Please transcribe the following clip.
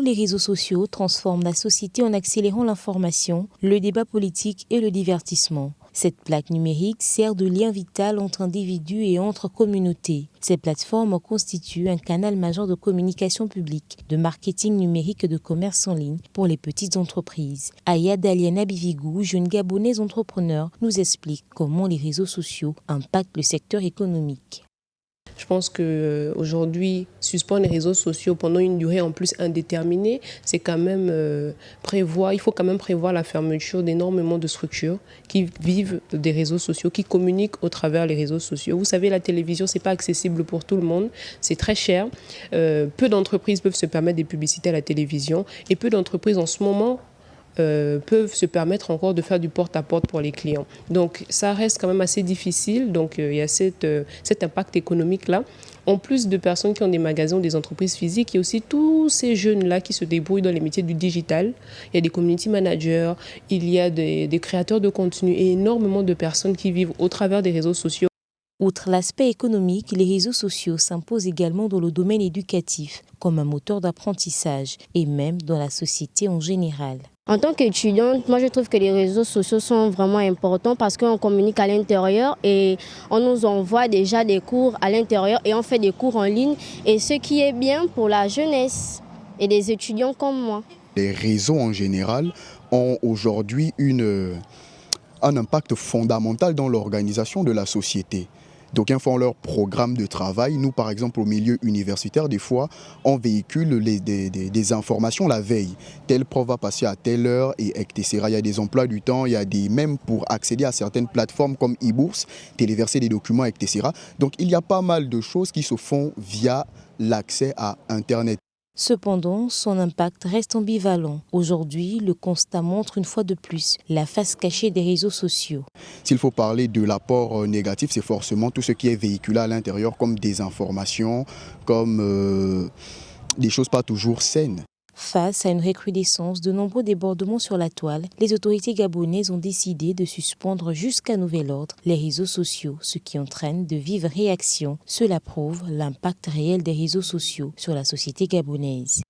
nous, les réseaux sociaux transforment la société en accélérant l'information, le débat politique et le divertissement. Cette plaque numérique sert de lien vital entre individus et entre communautés. Ces plateformes constituent un canal majeur de communication publique, de marketing numérique et de commerce en ligne pour les petites entreprises. Aya Daliana Bivigou, jeune gabonaise entrepreneur, nous explique comment les réseaux sociaux impactent le secteur économique. Je pense qu'aujourd'hui, suspendre les réseaux sociaux pendant une durée en plus indéterminée, c'est quand même il faut quand même prévoir la fermeture d'énormément de structures qui vivent des réseaux sociaux, qui communiquent au travers des réseaux sociaux. Vous savez, la télévision, c'est pas accessible pour tout le monde, c'est très cher. Peu d'entreprises peuvent se permettre des publicités à la télévision et peu d'entreprises en ce moment peuvent se permettre encore de faire du porte-à-porte pour les clients. Donc ça reste quand même assez difficile, donc il y a cet impact économique-là. En plus de personnes qui ont des magasins ou des entreprises physiques, il y a aussi tous ces jeunes-là qui se débrouillent dans les métiers du digital. Il y a des community managers, il y a des créateurs de contenu et énormément de personnes qui vivent au travers des réseaux sociaux. Outre l'aspect économique, les réseaux sociaux s'imposent également dans le domaine éducatif, comme un moteur d'apprentissage, et même dans la société en général. En tant qu'étudiante, moi je trouve que les réseaux sociaux sont vraiment importants parce qu'on communique à l'intérieur et on nous envoie déjà des cours à l'intérieur et on fait des cours en ligne. Et ce qui est bien pour la jeunesse et des étudiants comme moi. Les réseaux en général ont aujourd'hui un impact fondamental dans l'organisation de la société. D'aucuns font leur programme de travail. Nous, par exemple, au milieu universitaire, des fois, on véhicule des informations la veille. Telle prof va passer à telle heure et etc. Il y a des emplois du temps, il y a même pour accéder à certaines plateformes comme e-bourse, téléverser des documents, etc. Donc, il y a pas mal de choses qui se font via l'accès à Internet. Cependant, son impact reste ambivalent. Aujourd'hui, le constat montre une fois de plus la face cachée des réseaux sociaux. S'il faut parler de l'apport négatif, c'est forcément tout ce qui est véhiculé à l'intérieur comme des informations, comme des choses pas toujours saines. Face à une recrudescence de nombreux débordements sur la toile, les autorités gabonaises ont décidé de suspendre jusqu'à nouvel ordre les réseaux sociaux, ce qui entraîne de vives réactions. Cela prouve l'impact réel des réseaux sociaux sur la société gabonaise.